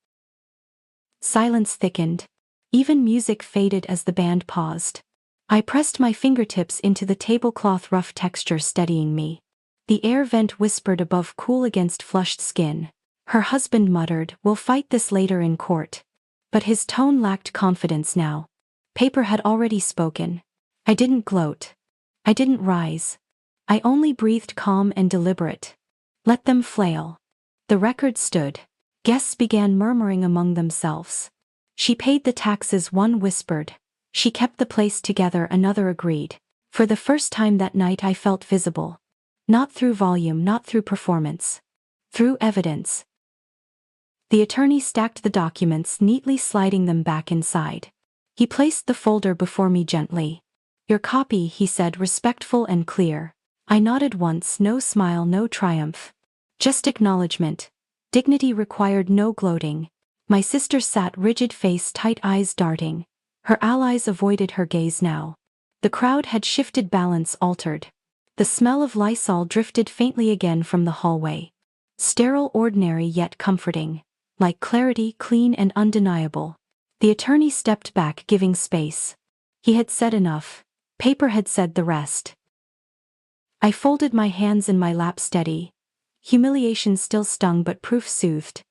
[SPEAKER 1] Silence thickened. Even music faded as the band paused. I pressed my fingertips into the tablecloth, rough texture steadying me. The air vent whispered above, cool against flushed skin. Her husband muttered, "We'll fight this later in court." But his tone lacked confidence now. Paper had already spoken. I didn't gloat. I didn't rise. I only breathed, calm and deliberate. Let them flail. The record stood. Guests began murmuring among themselves. She paid the taxes, one whispered. She kept the place together, another agreed. For the first time that night I felt visible. Not through volume, not through performance. Through evidence. The attorney stacked the documents, neatly sliding them back inside. He placed the folder before me gently. Your copy, he said, respectful and clear. I nodded once, no smile, no triumph. Just acknowledgement. Dignity required no gloating. My sister sat rigid, face tight, eyes darting. Her allies avoided her gaze now. The crowd had shifted, balance altered. The smell of Lysol drifted faintly again from the hallway. Sterile, ordinary yet comforting. Like clarity, clean and undeniable. The attorney stepped back, giving space. He had said enough. Paper had said the rest. I folded my hands in my lap, steady. Humiliation still stung, but proof soothed.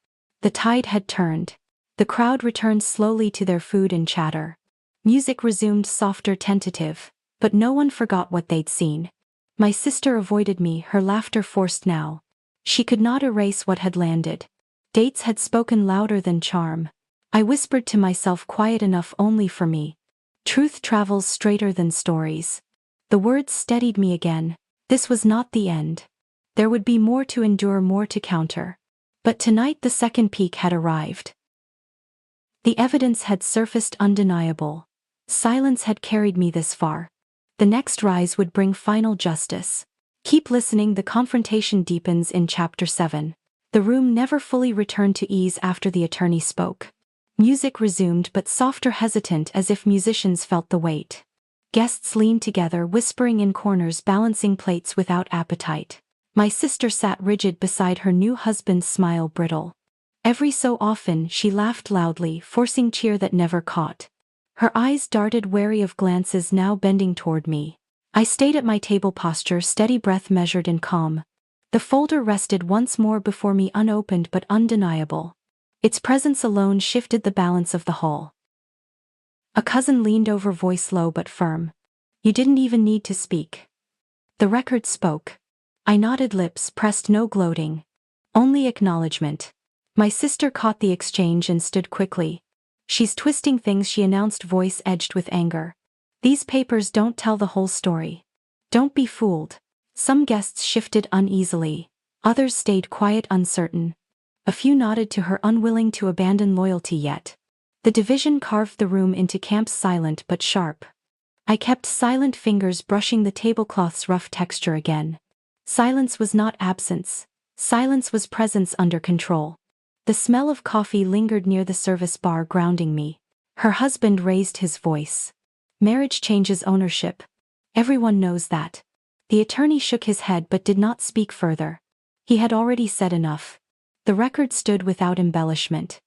[SPEAKER 1] The tide had turned. The crowd returned slowly to their food and chatter. Music resumed, softer, tentative. But no one forgot what they'd seen. My sister avoided me, her laughter forced now. She could not erase what had landed. Dates had spoken louder than charm. I whispered to myself, quiet enough only for me. Truth travels straighter than stories. The words steadied me again. This was not the end. There would be more to endure, more to counter. But tonight the second peak had arrived. The evidence had surfaced, undeniable. Silence had carried me this far. The next rise would bring final justice. Keep listening, the confrontation deepens in Chapter 7. The room never fully returned to ease after the attorney spoke. Music resumed, but softer, hesitant, as if musicians felt the weight. Guests leaned together, whispering in corners, balancing plates without appetite. My sister sat rigid beside her new husband's smile brittle. Every so often she laughed loudly, forcing cheer that never caught. Her eyes darted, wary of glances now bending toward me. I stayed at my table, posture steady, breath measured and calm. The folder rested once more before me, unopened but undeniable. Its presence alone shifted the balance of the hall. A cousin leaned over, voice low but firm. You didn't even need to speak. The record spoke. I nodded, lips pressed, no gloating. Only acknowledgement. My sister caught the exchange and stood quickly. She's twisting things, she announced, voice edged with anger. These papers don't tell the whole story. Don't be fooled. Some guests shifted uneasily. Others stayed quiet, uncertain. A few nodded to her, unwilling to abandon loyalty yet. The division carved the room into camps, silent but sharp. I kept silent, fingers brushing the tablecloth's rough texture again. Silence was not absence. Silence was presence under control. The smell of coffee lingered near the service bar, grounding me. Her husband raised his voice. Marriage changes ownership. Everyone knows that. The attorney shook his head but did not speak further. He had already said enough. The record stood without embellishment.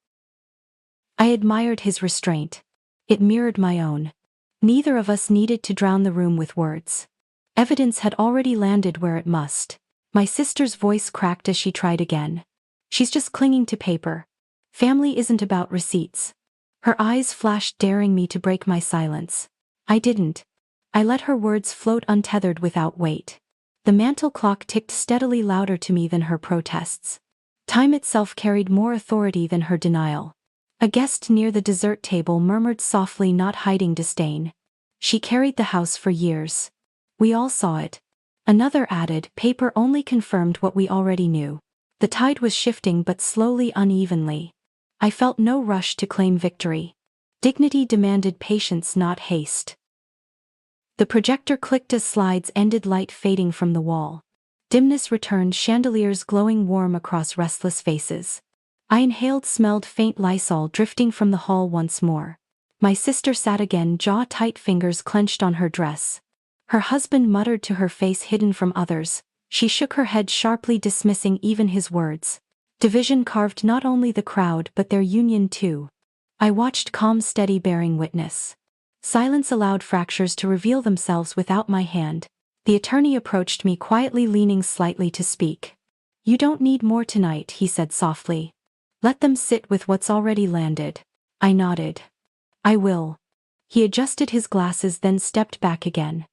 [SPEAKER 1] I admired his restraint. It mirrored my own. Neither of us needed to drown the room with words. Evidence had already landed where it must. My sister's voice cracked as she tried again. She's just clinging to paper. Family isn't about receipts. Her eyes flashed, daring me to break my silence. I didn't. I let her words float untethered without weight. The mantel clock ticked steadily, louder to me than her protests. Time itself carried more authority than her denial. A guest near the dessert table murmured softly, not hiding disdain. She carried the house for years. We all saw it. Another added, paper only confirmed what we already knew. The tide was shifting, but slowly, unevenly. I felt no rush to claim victory. Dignity demanded patience, not haste. The projector clicked as slides ended, light fading from the wall. Dimness returned, chandeliers glowing warm across restless faces. I inhaled, smelled faint Lysol drifting from the hall once more. My sister sat again, jaw tight, fingers clenched on her dress. Her husband muttered to her, face hidden from others. She shook her head sharply, dismissing even his words. Division carved not only the crowd but their union too. I watched, calm, steady, bearing witness. Silence allowed fractures to reveal themselves without my hand. The attorney approached me quietly, leaning slightly to speak. "You don't need more tonight," he said softly. "Let them sit with what's already landed." I nodded. "I will." He adjusted his glasses, then stepped back again.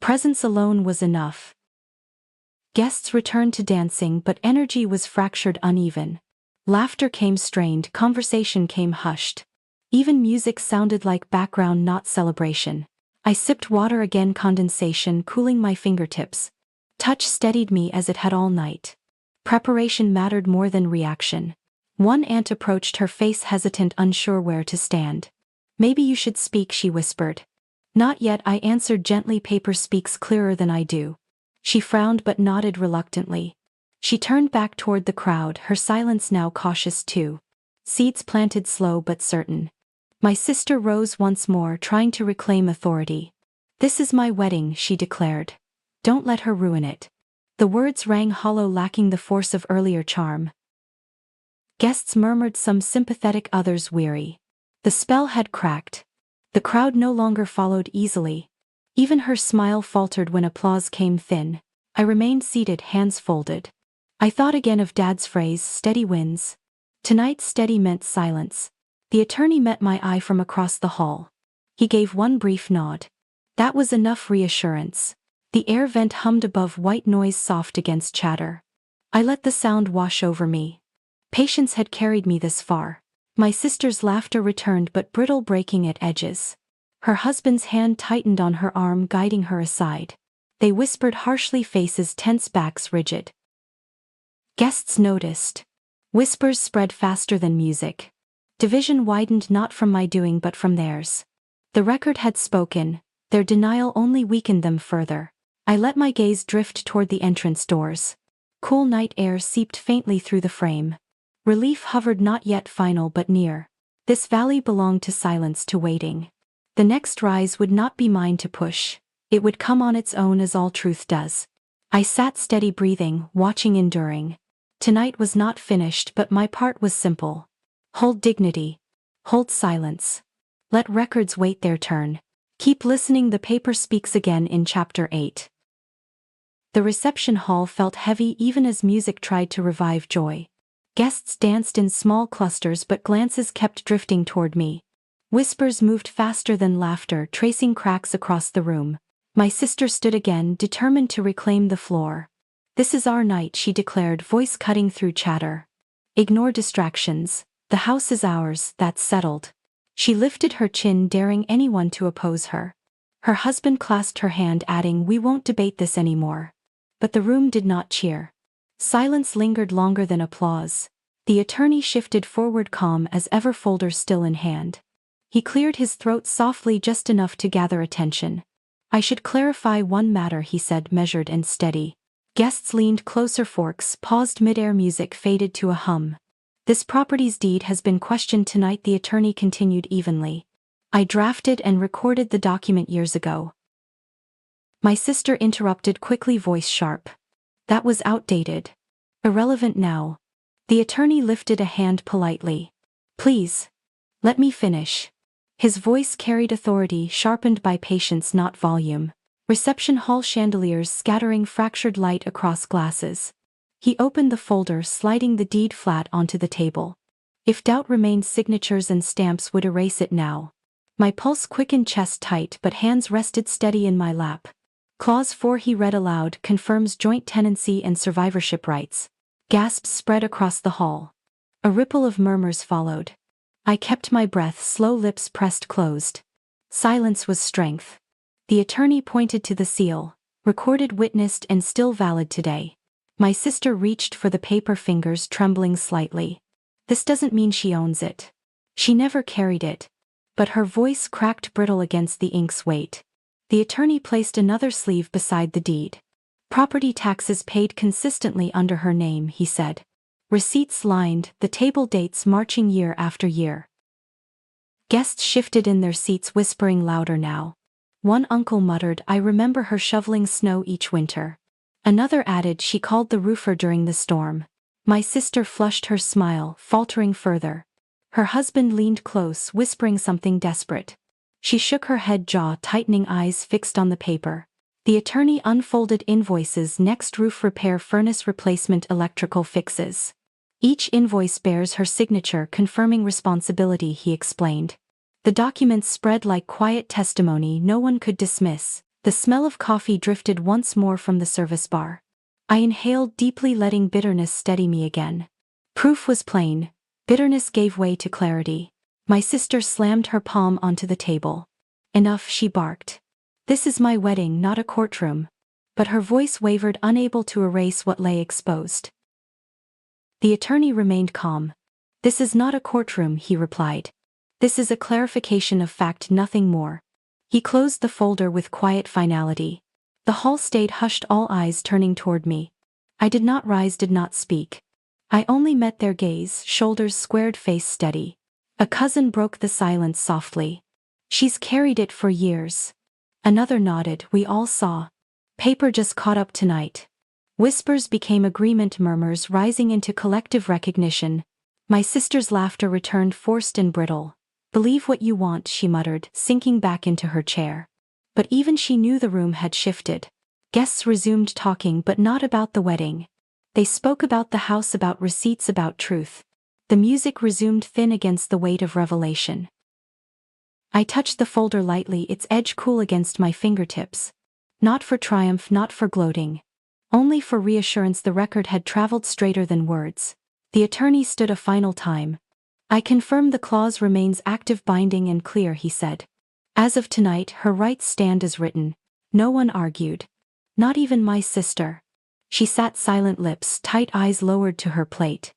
[SPEAKER 1] Presence alone was enough. Guests returned to dancing, but energy was fractured, uneven. Laughter came strained, conversation came hushed. Even music sounded like background, not celebration. I sipped water again, condensation cooling my fingertips. Touch steadied me as it had all night. Preparation mattered more than reaction. One aunt approached, her face hesitant, unsure where to stand. "Maybe you should speak," she whispered. "Not yet," I answered gently. "Paper speaks clearer than I do." She frowned but nodded reluctantly. She turned back toward the crowd, her silence now cautious too. Seeds planted, slow but certain. My sister rose once more, trying to reclaim authority. "This is my wedding," she declared. "Don't let her ruin it." The words rang hollow, lacking the force of earlier charm. Guests murmured, some sympathetic, others weary. The spell had cracked. The crowd no longer followed easily. Even her smile faltered when applause came thin. I remained seated, hands folded. I thought again of Dad's phrase, "Steady wins." Tonight steady meant silence. The attorney met my eye from across the hall. He gave one brief nod. That was enough reassurance. The air vent hummed above, white noise soft against chatter. I let the sound wash over me. Patience had carried me this far. My sister's laughter returned, but brittle, breaking at edges. Her husband's hand tightened on her arm, guiding her aside. They whispered harshly, faces tense, backs rigid. Guests noticed. Whispers spread faster than music. Division widened, not from my doing but from theirs. The record had spoken, their denial only weakened them further. I let my gaze drift toward the entrance doors. Cool night air seeped faintly through the frame. Relief hovered, not yet final but near. This valley belonged to silence, to waiting. The next rise would not be mine to push. It would come on its own, as all truth does. I sat steady, breathing, watching, enduring. Tonight was not finished, but my part was simple. Hold dignity. Hold silence. Let records wait their turn. Keep listening. The paper speaks again in Chapter 8. The reception hall felt heavy, even as music tried to revive joy. Guests danced in small clusters, but glances kept drifting toward me. Whispers moved faster than laughter, tracing cracks across the room. My sister stood again, determined to reclaim the floor. "This is our night," she declared, voice cutting through chatter. "Ignore distractions. The house is ours, that's settled." She lifted her chin, daring anyone to oppose her. Her husband clasped her hand, adding, "We won't debate this anymore." But the room did not cheer. Silence lingered longer than applause. The attorney shifted forward, calm as ever, folder still in hand. He cleared his throat softly, just enough to gather attention. I should clarify one matter, he said, measured and steady. Guests leaned closer, forks paused midair, music faded to a hum. This property's deed has been questioned tonight, the attorney continued evenly. I drafted and recorded the document years ago. My sister interrupted quickly, voice sharp. That was outdated. Irrelevant now. The attorney lifted a hand politely. Please. Let me finish. His voice carried authority, sharpened by patience, not volume. Reception hall chandeliers scattering fractured light across glasses. He opened the folder, sliding the deed flat onto the table. If doubt remained, signatures and stamps would erase it now. My pulse quickened, chest tight, but hands rested steady in my lap. Clause 4, he read aloud, confirms joint tenancy and survivorship rights. Gasps spread across the hall. A ripple of murmurs followed. I kept my breath, slow, lips pressed closed. Silence was strength. The attorney pointed to the seal, recorded, witnessed, and still valid today. My sister reached for the paper, fingers trembling slightly. This doesn't mean she owns it. She never carried it. But her voice cracked, brittle against the ink's weight. The attorney placed another sleeve beside the deed. Property taxes paid consistently under her name, he said. Receipts lined the table, dates marching year after year. Guests shifted in their seats, whispering louder now. One uncle muttered, I remember her shoveling snow each winter. Another added, she called the roofer during the storm. My sister flushed her smile, faltering further. Her husband leaned close, whispering something desperate. She shook her head, jaw tightening, eyes fixed on the paper. The attorney unfolded invoices, next roof repair, furnace replacement, electrical fixes. Each invoice bears her signature, confirming responsibility, he explained. The documents spread like quiet testimony no one could dismiss. The smell of coffee drifted once more from the service bar. I inhaled deeply, letting bitterness steady me again. Proof was plain. Bitterness gave way to clarity. My sister slammed her palm onto the table. Enough, she barked. This is my wedding, not a courtroom. But her voice wavered, unable to erase what lay exposed. The attorney remained calm. This is not a courtroom, he replied. This is a clarification of fact, nothing more. He closed the folder with quiet finality. The hall stayed hushed, all eyes turning toward me. I did not rise, did not speak. I only met their gaze, shoulders squared, face steady. A cousin broke the silence softly. She's carried it for years. Another nodded, we all saw. Paper just caught up tonight. Whispers became agreement, murmurs rising into collective recognition. My sister's laughter returned, forced and brittle. Believe what you want, she muttered, sinking back into her chair. But even she knew the room had shifted. Guests resumed talking, but not about the wedding. They spoke about the house, about receipts, about truth. The music resumed, thin against the weight of revelation. I touched the folder lightly, its edge cool against my fingertips. Not for triumph, not for gloating. Only for reassurance. The record had traveled straighter than words. The attorney stood a final time. I confirm the clause remains active, binding and clear, he said. As of tonight, her rights stand as written. No one argued. Not even my sister. She sat silent, lips tight, eyes lowered to her plate.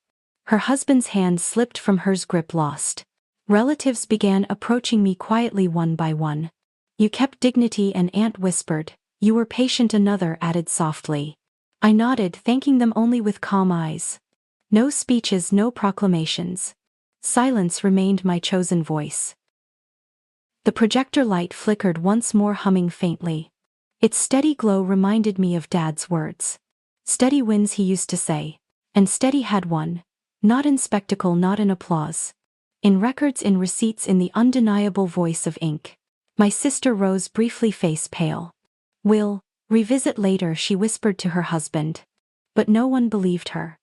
[SPEAKER 1] Her husband's hand slipped from hers, grip lost. Relatives began approaching me quietly, one by one. You kept dignity, an aunt whispered. You were patient, another added softly. I nodded, thanking them only with calm eyes. No speeches, no proclamations. Silence remained my chosen voice. The projector light flickered once more, humming faintly. Its steady glow reminded me of Dad's words. Steady wins, he used to say. And steady had won. Not in spectacle, not in applause. In records, in receipts, in the undeniable voice of ink. My sister rose briefly, face pale. We'll revisit later, she whispered to her husband. But no one believed her.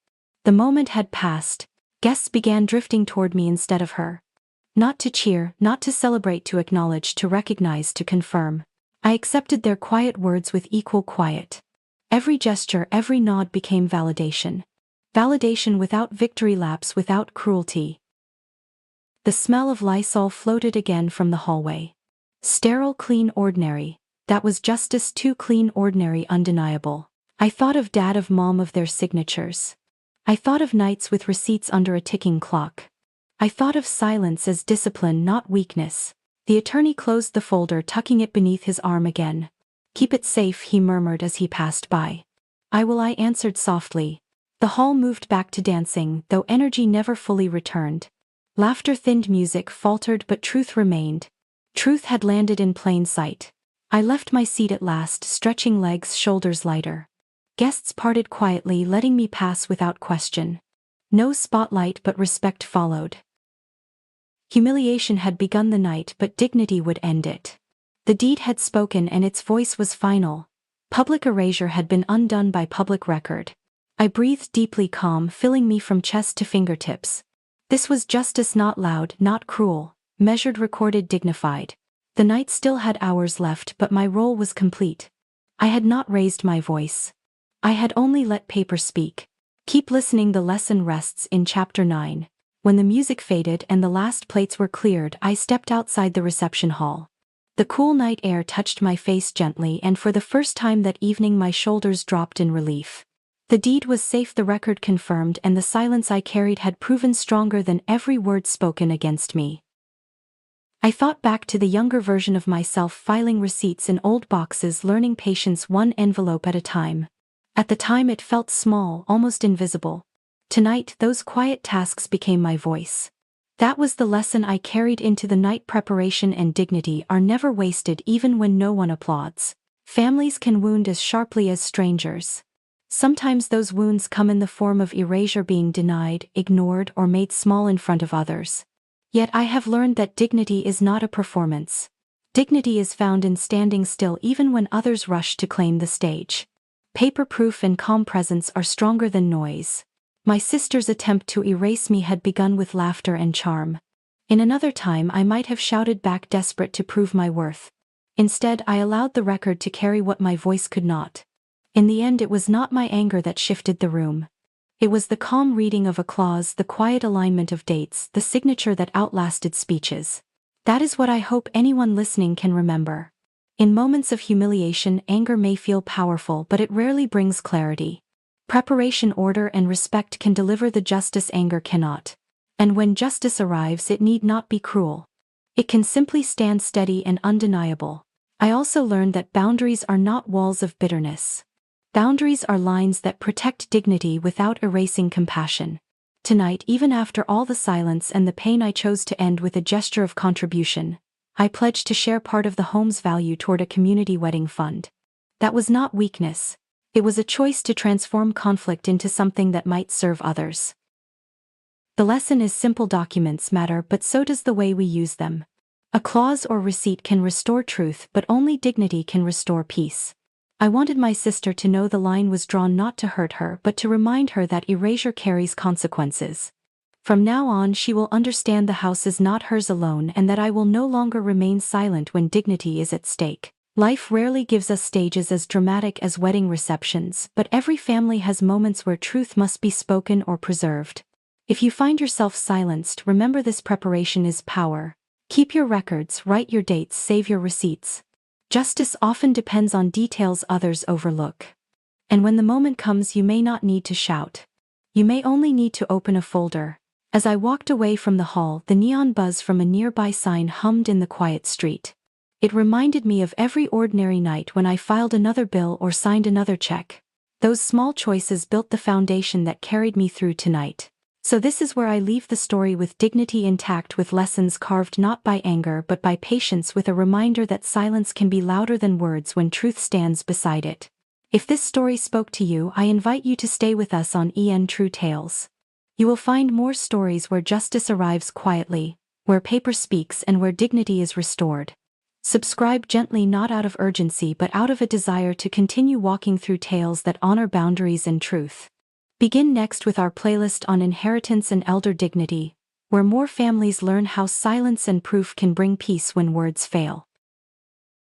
[SPEAKER 1] The moment had passed. Guests began drifting toward me instead of her. Not to cheer, not to celebrate, to acknowledge, to recognize, to confirm. I accepted their quiet words with equal quiet. Every gesture, every nod became validation. Validation without victory laps, without cruelty. The smell of Lysol floated again from the hallway. Sterile, clean, ordinary. That was justice, too clean, ordinary, undeniable. I thought of Dad, of Mom, of their signatures. I thought of nights with receipts under a ticking clock. I thought of silence as discipline, not weakness. The attorney closed the folder, tucking it beneath his arm again. "Keep it safe," he murmured as he passed by. I answered softly. The hall moved back to dancing, though energy never fully returned. Laughter thinned, music faltered, but truth remained. Truth had landed in plain sight. I left my seat at last, stretching legs, shoulders lighter. Guests parted quietly, letting me pass without question. No spotlight but respect followed. Humiliation had begun the night, but dignity would end it. The deed had spoken and its voice was final. Public erasure had been undone by public record. I breathed deeply, calm filling me from chest to fingertips. This was justice, not loud, not cruel, measured, recorded, dignified. The night still had hours left, but my role was complete. I had not raised my voice. I had only let paper speak. Keep listening, the lesson rests in Chapter 9. When the music faded and the last plates were cleared, I stepped outside the reception hall. The cool night air touched my face gently, and for the first time that evening my shoulders dropped in relief. The deed was safe, the record confirmed, and the silence I carried had proven stronger than every word spoken against me. I thought back to the younger version of myself, filing receipts in old boxes, learning patience one envelope at a time. At the time it felt small, almost invisible. Tonight those quiet tasks became my voice. That was the lesson I carried into the night. Preparation and dignity are never wasted, even when no one applauds. Families can wound as sharply as strangers. Sometimes those wounds come in the form of erasure, being denied, ignored, or made small in front of others. Yet I have learned that dignity is not a performance. Dignity is found in standing still even when others rush to claim the stage. Paper-proof and calm presence are stronger than noise. My sister's attempt to erase me had begun with laughter and charm. In another time I might have shouted back, desperate to prove my worth. Instead, I allowed the record to carry what my voice could not. In the end, it was not my anger that shifted the room. It was the calm reading of a clause, the quiet alignment of dates, the signature that outlasted speeches. That is what I hope anyone listening can remember. In moments of humiliation, anger may feel powerful, but it rarely brings clarity. Preparation, order, and respect can deliver the justice anger cannot. And when justice arrives, it need not be cruel. It can simply stand steady and undeniable. I also learned that boundaries are not walls of bitterness. Boundaries are lines that protect dignity without erasing compassion. Tonight, even after all the silence and the pain, I chose to end with a gesture of contribution. I pledged to share part of the home's value toward a community wedding fund. That was not weakness. It was a choice to transform conflict into something that might serve others. The lesson is simple: documents matter, but so does the way we use them. A clause or receipt can restore truth, but only dignity can restore peace. I wanted my sister to know the line was drawn not to hurt her, but to remind her that erasure carries consequences. From now on, she will understand the house is not hers alone, and that I will no longer remain silent when dignity is at stake. Life rarely gives us stages as dramatic as wedding receptions, but every family has moments where truth must be spoken or preserved. If you find yourself silenced, remember this: preparation is power. Keep your records, write your dates, save your receipts. Justice often depends on details others overlook. And when the moment comes, you may not need to shout. You may only need to open a folder. As I walked away from the hall, the neon buzz from a nearby sign hummed in the quiet street. It reminded me of every ordinary night when I filed another bill or signed another check. Those small choices built the foundation that carried me through tonight. So this is where I leave the story, with dignity intact, with lessons carved not by anger but by patience, with a reminder that silence can be louder than words when truth stands beside it. If this story spoke to you, I invite you to stay with us on True Tales. You will find more stories where justice arrives quietly, where paper speaks, and where dignity is restored. Subscribe gently, not out of urgency but out of a desire to continue walking through tales that honor boundaries and truth. Begin next with our playlist on inheritance and elder dignity, where more families learn how silence and proof can bring peace when words fail.